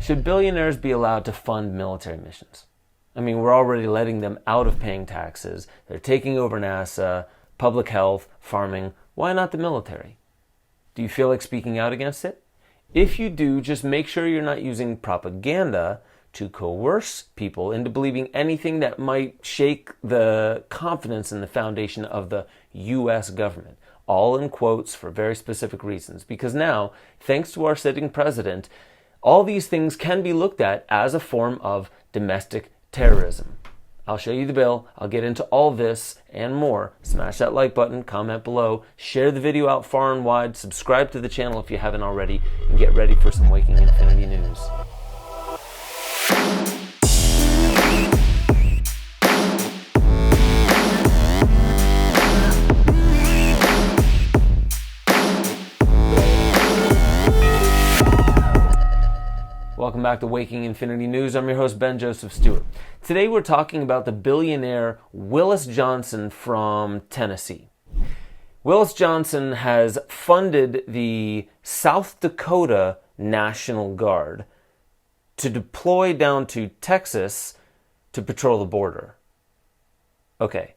Should billionaires be allowed to fund military missions? I mean, we're already letting them out of paying taxes. They're taking over NASA, public health, farming. Why not the military? Do you feel like speaking out against it? If you do, just make sure you're not using propaganda to coerce people into believing anything that might shake the confidence in the foundation of the U.S. government. All in quotes for very specific reasons. Because now, thanks to our sitting president, all these things can be looked at as a form of domestic terrorism. I'll show you the bill. I'll get into all this and more. Smash that like button, comment below, share the video out far and wide, subscribe to the channel if you haven't already, and get ready for some Waking Infinity news. Welcome back to Waking Infinity News. I'm your host, Ben Joseph Stewart. Today we're talking about the billionaire Willis Johnson from Tennessee. Willis Johnson has funded the South Dakota National Guard to deploy down to Texas to patrol the border. Okay.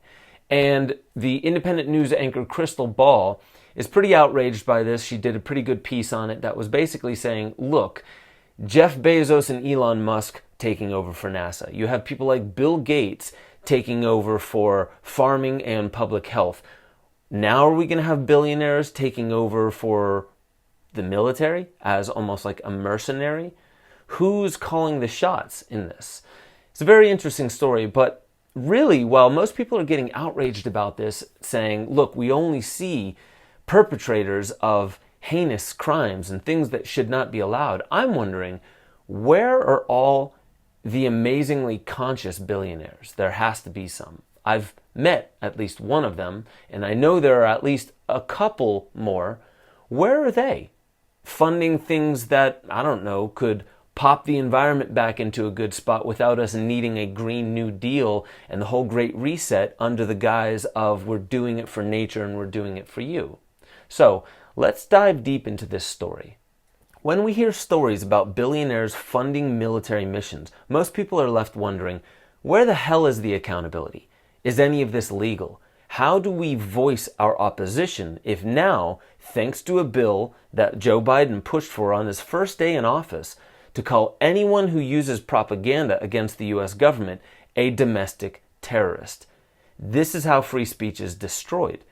And the independent news anchor Crystal Ball is pretty outraged by this. She did a pretty good piece on it that was basically saying, look, Jeff Bezos and Elon Musk taking over for NASA. You have people like Bill Gates taking over for farming and public health. Now are we going to have billionaires taking over for the military as almost like a mercenary? Who's calling the shots in this? It's a very interesting story, but really, while most people are getting outraged about this, saying, look, we only see perpetrators of heinous crimes and things that should not be allowed, I'm wondering, where are all the amazingly conscious billionaires? There has to be some. I've met at least one of them, and I know there are at least a couple more. Where are they? Funding things that, I don't know, could pop the environment back into a good spot without us needing a Green New Deal and the whole Great Reset under the guise of we're doing it for nature and we're doing it for you. So, let's dive deep into this story. When we hear stories about billionaires funding military missions, most people are left wondering, where the hell is the accountability? Is any of this legal? How do we voice our opposition if now, thanks to a bill that Joe Biden pushed for on his first day in office, to call anyone who uses propaganda against the U.S. government a domestic terrorist? This is how free speech is destroyed.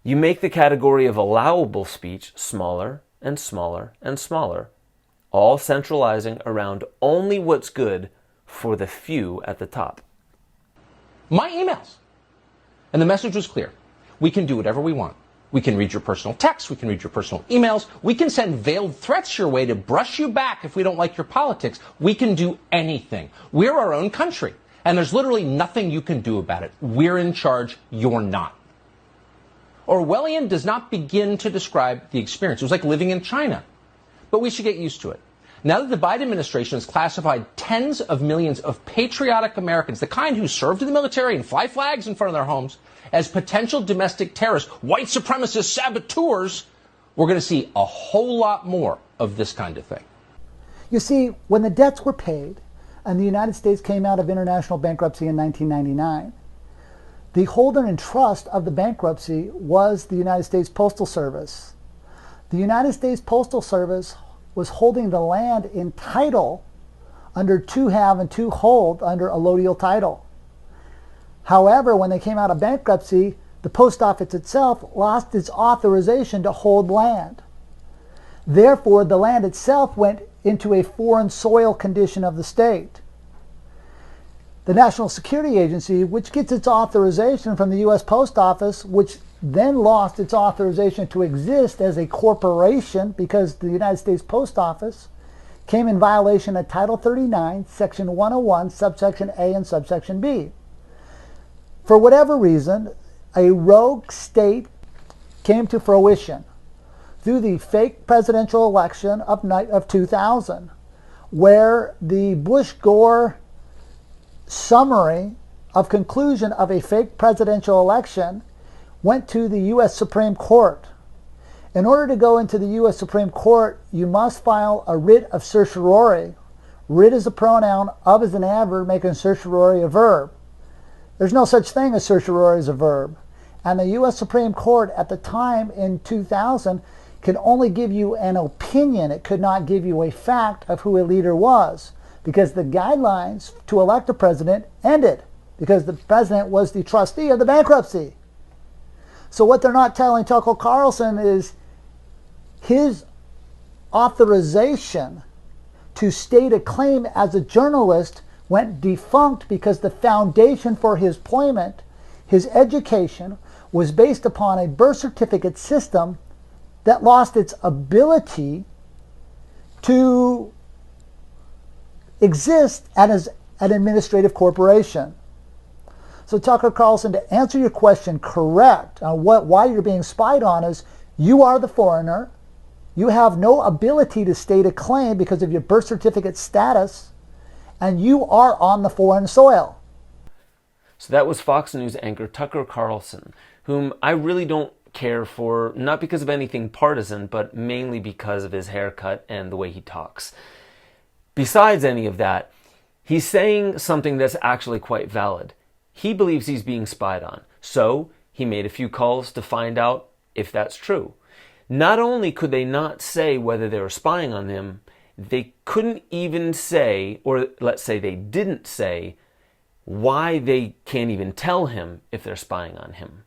You make the category of allowable speech smaller and smaller and smaller, all centralizing around only what's good for the few at the top. My emails. And the message was clear. We can do whatever we want. We can read your personal texts. We can read your personal emails. We can send veiled threats your way to brush you back if we don't like your politics. We can do anything. We're our own country. And there's literally nothing you can do about it. We're in charge. You're not. Orwellian does not begin to describe the experience. It was like living in China. But we should get used to it. Now that the Biden administration has classified tens of millions of patriotic Americans, the kind who served in the military and fly flags in front of their homes, as potential domestic terrorists, white supremacist saboteurs, we're going to see a whole lot more of this kind of thing. You see, when the debts were paid and the United States came out of international bankruptcy in 1999, the holder in trust of the bankruptcy was the United States Postal Service. The United States Postal Service was holding the land in title under to have and to hold under allodial title. However, when they came out of bankruptcy, the post office itself lost its authorization to hold land. Therefore, the land itself went into a foreign soil condition of the state. The National Security Agency, which gets its authorization from the U.S. Post Office, which then lost its authorization to exist as a corporation because the United States Post Office came in violation of Title 39, Section 101, subsection A and subsection B. For whatever reason, a rogue state came to fruition through the fake presidential election of 2000, where the Bush-Gore summary of conclusion of a fake presidential election went to the U.S. Supreme Court. In order to go into the U.S. Supreme Court, you must file a writ of certiorari. Writ is a pronoun, of is an adverb, making certiorari a verb. There's no such thing as certiorari as a verb. And the U.S. Supreme Court at the time in 2000 could only give you an opinion. It could not give you a fact of who a leader was, because the guidelines to elect a president ended because the president was the trustee of the bankruptcy. So what they're not telling Tucker Carlson is his authorization to state a claim as a journalist went defunct because the foundation for his employment, his education, was based upon a birth certificate system that lost its ability to exist as an administrative corporation. So Tucker Carlson, to answer your question correct on why you're being spied on, is you are the foreigner. You have no ability to state a claim because of your birth certificate status, and you are on the foreign soil. So that was Fox News anchor Tucker Carlson, whom I really don't care for, not because of anything partisan, but mainly because of his haircut and the way he talks. Besides any of that, he's saying something that's actually quite valid. He believes he's being spied on, so he made a few calls to find out if that's true. Not only could they not say whether they were spying on him, they couldn't even say, or let's say they didn't say, why they can't even tell him if they're spying on him.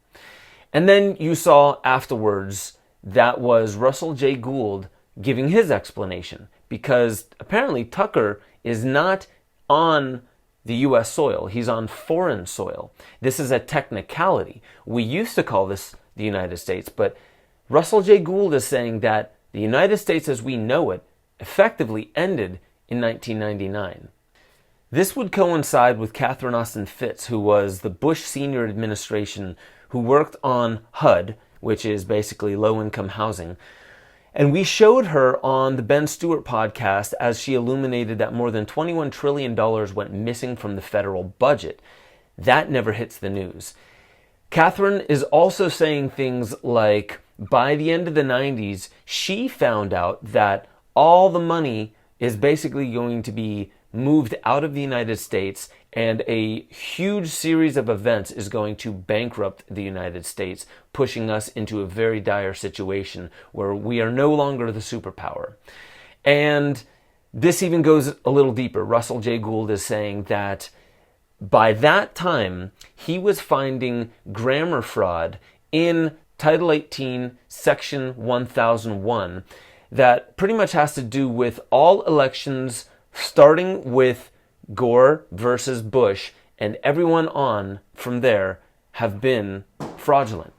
And then you saw afterwards that was Russell J. Gould giving his explanation, because apparently Tucker is not on the U.S. soil. He's on foreign soil. This is a technicality. We used to call this the United States, but Russell J. Gould is saying that the United States as we know it effectively ended in 1999. This would coincide with Catherine Austin Fitts, who was the Bush senior administration who worked on HUD, which is basically low-income housing. And we showed her on the Ben Stewart podcast as she illuminated that more than $21 trillion went missing from the federal budget. That never hits the news. Catherine is also saying things like, by the end of the 90s, she found out that all the money is basically going to be moved out of the United States, and a huge series of events is going to bankrupt the United States, pushing us into a very dire situation where we are no longer the superpower. And this even goes a little deeper. Russell J. Gould is saying that by that time, he was finding grammar fraud in Title 18, Section 1001, that pretty much has to do with all elections starting with Gore versus Bush, and everyone on from there have been fraudulent.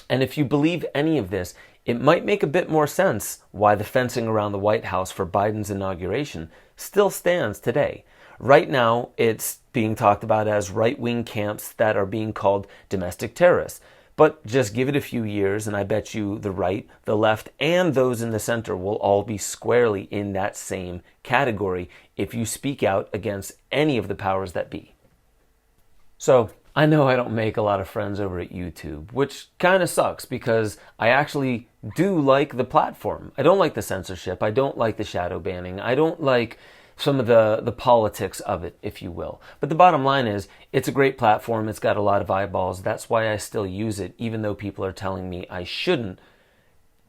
And if you believe any of this, it might make a bit more sense why the fencing around the White House for Biden's inauguration still stands today. Right now, it's being talked about as right-wing camps that are being called domestic terrorists. But just give it a few years, and I bet you the right, the left, and those in the center will all be squarely in that same category if you speak out against any of the powers that be. So, I know I don't make a lot of friends over at YouTube, which kind of sucks because I actually do like the platform. I don't like the censorship. I don't like the shadow banning. I don't like some of the politics of it, if you will. But the bottom line is, it's a great platform. It's got a lot of eyeballs. That's why I still use it, even though people are telling me I shouldn't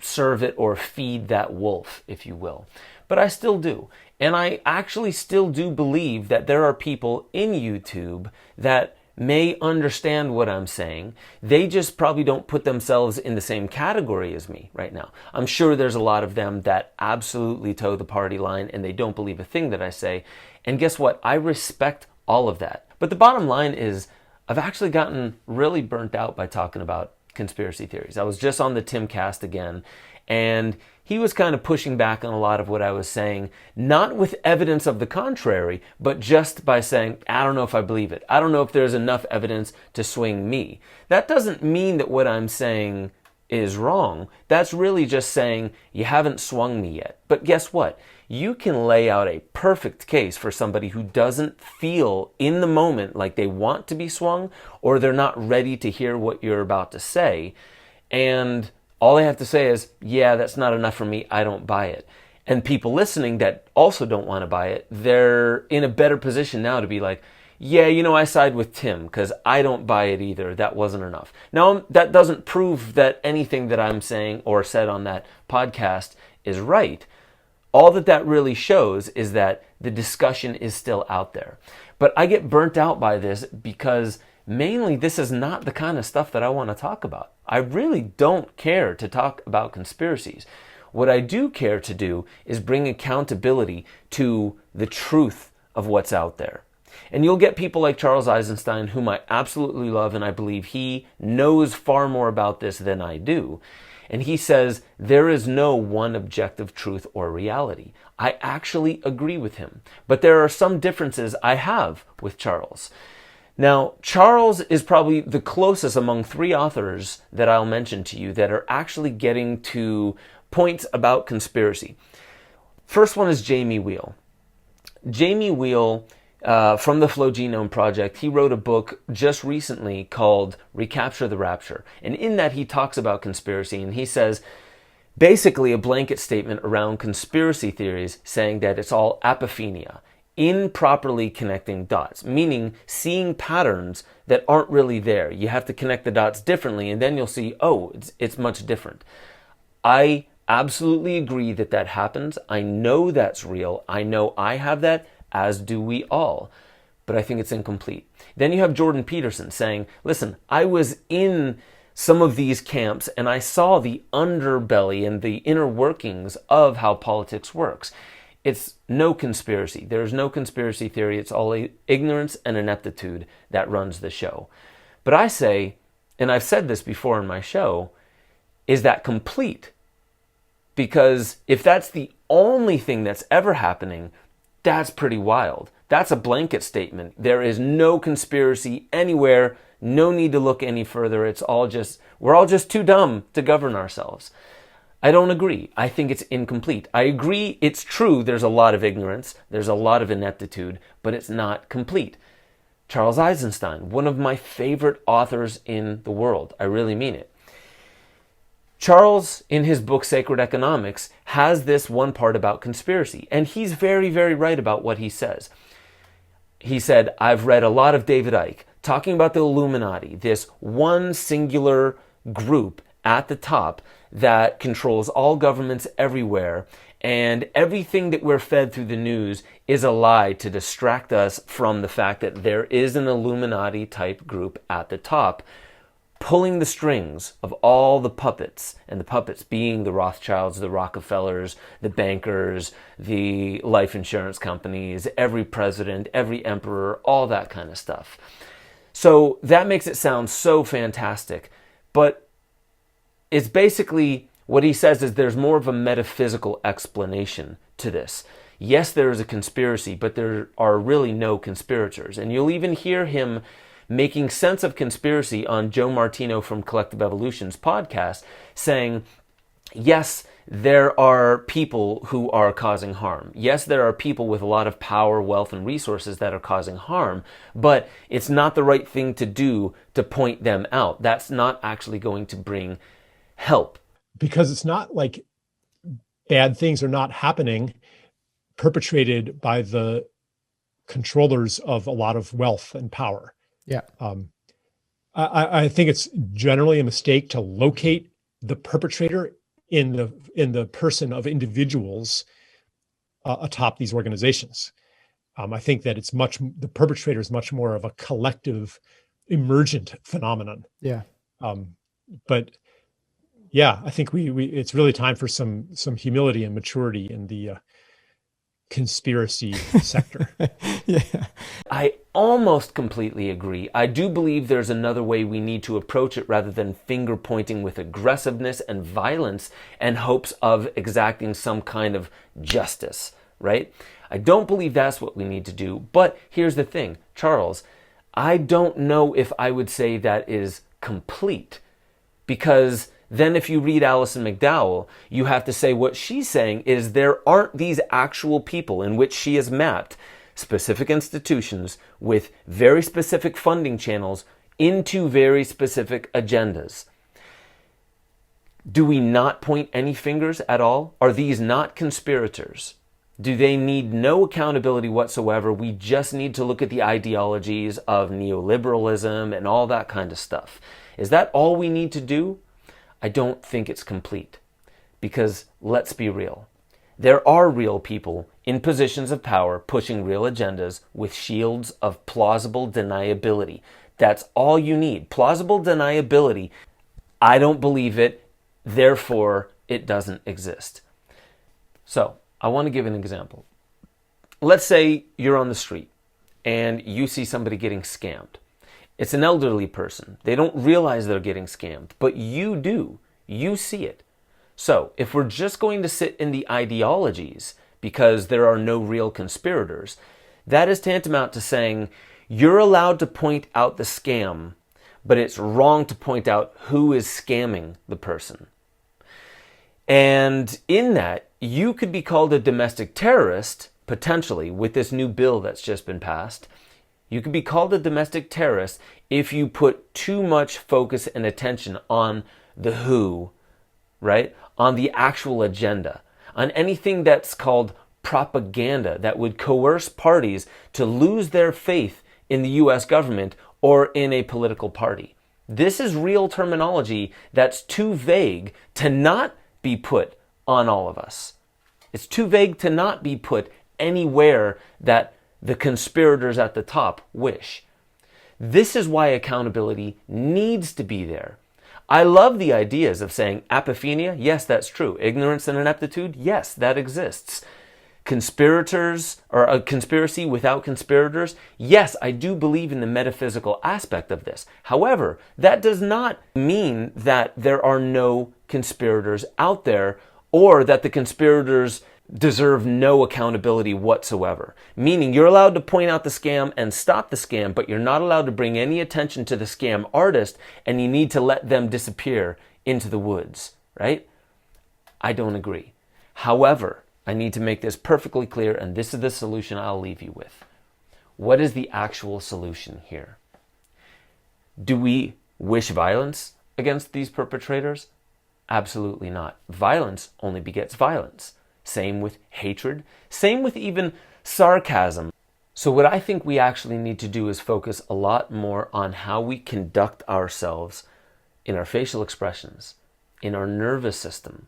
serve it or feed that wolf, if you will. But I still do. And I actually still do believe that there are people in YouTube that may understand what I'm saying. They just probably don't put themselves in the same category as me right now. I'm sure there's a lot of them that absolutely toe the party line and they don't believe a thing that I say. And guess what? I respect all of that. But the bottom line is I've actually gotten really burnt out by talking about conspiracy theories. I was just on the Timcast again, and he was kind of pushing back on a lot of what I was saying, not with evidence of the contrary, but just by saying, I don't know if I believe it. I don't know if there's enough evidence to swing me. That doesn't mean that what I'm saying is wrong. That's really just saying you haven't swung me yet. But guess what? You can lay out a perfect case for somebody who doesn't feel in the moment like they want to be swung, or they're not ready to hear what you're about to say. And all they have to say is, yeah, that's not enough for me, I don't buy it. And people listening that also don't want to buy it, they're in a better position now to be like, yeah, I side with Tim because I don't buy it either. That wasn't enough. Now, that doesn't prove that anything that I'm saying or said on that podcast is right. All that really shows is that the discussion is still out there. But I get burnt out by this because mainly this is not the kind of stuff that I want to talk about. I really don't care to talk about conspiracies. What I do care to do is bring accountability to the truth of what's out there. And you'll get people like Charles Eisenstein, whom I absolutely love, and I believe he knows far more about this than I do. And he says there is no one objective truth or reality. I actually agree with him. But there are some differences I have with Charles. Now, Charles is probably the closest among three authors that I'll mention to you that are actually getting to points about conspiracy. First one is Jamie Wheal. Jamie Wheal, from the Flow Genome Project, he wrote a book just recently called Recapture the Rapture. And in that he talks about conspiracy, and he says basically a blanket statement around conspiracy theories saying that it's all apophenia, improperly connecting dots, meaning seeing patterns that aren't really there. You have to connect the dots differently, and then you'll see, oh, it's much different. I absolutely agree that happens. I know that's real. I know I have that, as do we all. But I think it's incomplete. Then you have Jordan Peterson saying, listen, I was in some of these camps and I saw the underbelly and the inner workings of how politics works. It's no conspiracy. There's no conspiracy theory. It's all ignorance and ineptitude that runs the show. But I say, and I've said this before in my show, is that complete? Because if that's the only thing that's ever happening, that's pretty wild. That's a blanket statement. There is no conspiracy anywhere. No need to look any further. We're all just too dumb to govern ourselves. I don't agree. I think it's incomplete. I agree it's true there's a lot of ignorance, there's a lot of ineptitude, but it's not complete. Charles Eisenstein, one of my favorite authors in the world. I really mean it. Charles, in his book Sacred Economics, has this one part about conspiracy, and he's very, very right about what he says. He said, I've read a lot of David Icke talking about the Illuminati, this one singular group at the top that controls all governments everywhere, and everything that we're fed through the news is a lie to distract us from the fact that there is an Illuminati-type group at the top pulling the strings of all the puppets, and the puppets being the Rothschilds, the Rockefellers, the bankers, the life insurance companies, every president, every emperor, all that kind of stuff. So that makes it sound so fantastic, but it's basically what he says is there's more of a metaphysical explanation to this. Yes, there is a conspiracy, but there are really no conspirators. And you'll even hear him making sense of conspiracy on Joe Martino from Collective Evolution's podcast, saying, yes, there are people who are causing harm. Yes, there are people with a lot of power, wealth, and resources that are causing harm, but it's not the right thing to do to point them out. That's not actually going to bring help. Because it's not like bad things are not happening perpetrated by the controllers of a lot of wealth and power. Yeah. I think it's generally a mistake to locate the perpetrator in the person of individuals atop these organizations. I think that the perpetrator is much more of a collective, emergent phenomenon. Yeah. But yeah, I think it's really time for some humility and maturity in the conspiracy sector. Yeah. I almost completely agree. I do believe there's another way we need to approach it rather than finger pointing with aggressiveness and violence and hopes of exacting some kind of justice, right? I don't believe that's what we need to do. But here's the thing, Charles, I don't know if I would say that is complete, because then if you read Alison McDowell, you have to say what she's saying is there aren't these actual people in which she has mapped specific institutions with very specific funding channels into very specific agendas. Do we not point any fingers at all? Are these not conspirators? Do they need no accountability whatsoever? We just need to look at the ideologies of neoliberalism and all that kind of stuff. Is that all we need to do? I don't think it's complete. Because let's be real. There are real people in positions of power pushing real agendas with shields of plausible deniability. That's all you need. Plausible deniability. I don't believe it, therefore it doesn't exist. So, I want to give an example. Let's say you're on the street and you see somebody getting scammed. It's an elderly person. They don't realize they're getting scammed, but you do. You see it. So, if we're just going to sit in the ideologies because there are no real conspirators, that is tantamount to saying you're allowed to point out the scam, but it's wrong to point out who is scamming the person. And in that, you could be called a domestic terrorist, potentially, with this new bill that's just been passed. You could be called a domestic terrorist if you put too much focus and attention on the who, right? On the actual agenda, on anything that's called propaganda that would coerce parties to lose their faith in the US government or in a political party. This is real terminology that's too vague to not be put on all of us. It's too vague to not be put anywhere that the conspirators at the top wish. This is why accountability needs to be there. I love the ideas of saying apophenia, yes, that's true. Ignorance and ineptitude, yes, that exists. Conspirators, or a conspiracy without conspirators, yes, I do believe in the metaphysical aspect of this. However, that does not mean that there are no conspirators out there or that the conspirators deserve no accountability whatsoever. Meaning you're allowed to point out the scam and stop the scam, but you're not allowed to bring any attention to the scam artist, and you need to let them disappear into the woods, right? I don't agree. However, I need to make this perfectly clear, and this is the solution I'll leave you with. What is the actual solution here? Do we wish violence against these perpetrators? Absolutely not. Violence only begets violence. Same with hatred. Same with even sarcasm. So what I think we actually need to do is focus a lot more on how we conduct ourselves in our facial expressions, in our nervous system,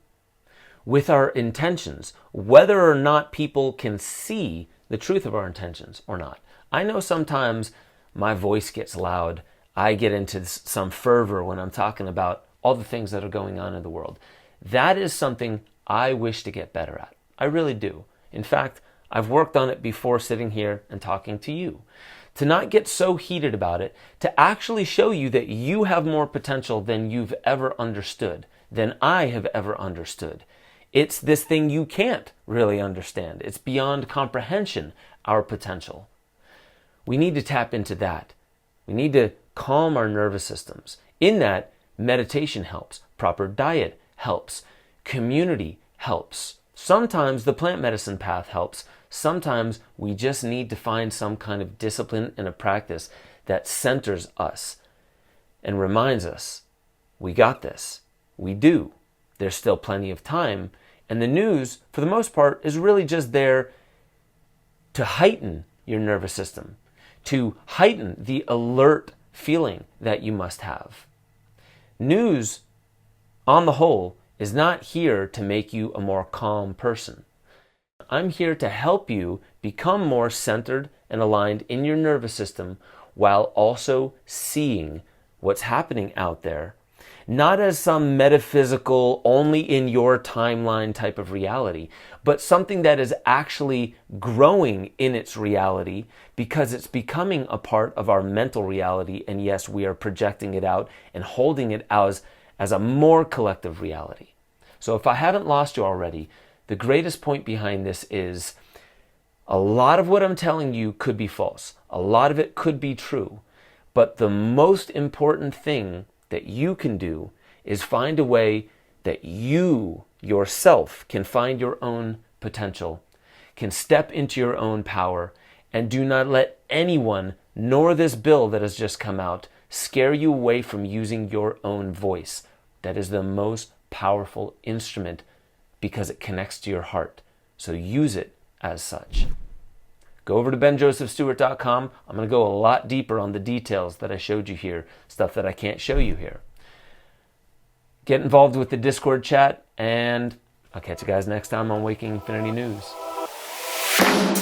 with our intentions, whether or not people can see the truth of our intentions or not. I know sometimes my voice gets loud. I get into some fervor when I'm talking about all the things that are going on in the world. That is something I wish to get better at. I really do. In fact, I've worked on it before sitting here and talking to you. To not get so heated about it, to actually show you that you have more potential than you've ever understood, than I have ever understood. It's this thing you can't really understand. It's beyond comprehension, our potential. We need to tap into that. We need to calm our nervous systems. In that, meditation helps. Proper diet helps. Community helps. Sometimes the plant medicine path helps. Sometimes we just need to find some kind of discipline and a practice that centers us and reminds us, we got this. We do. There's still plenty of time. And the news, for the most part, is really just there to heighten your nervous system, to heighten the alert feeling that you must have. News, on the whole, is not here to make you a more calm person. I'm here to help you become more centered and aligned in your nervous system while also seeing what's happening out there, not as some metaphysical, only in your timeline type of reality, but something that is actually growing in its reality because it's becoming a part of our mental reality. And yes, we are projecting it out and holding it as a more collective reality. So if I haven't lost you already, the greatest point behind this is a lot of what I'm telling you could be false. A lot of it could be true. But the most important thing that you can do is find a way that you yourself can find your own potential, can step into your own power, and do not let anyone, nor this bill that has just come out, scare you away from using your own voice. That is the most powerful instrument because it connects to your heart. So use it as such. Go over to benjosephstewart.com. I'm going to go a lot deeper on the details that I showed you here, stuff that I can't show you here. Get involved with the Discord chat, and I'll catch you guys next time on Waking Infinity News.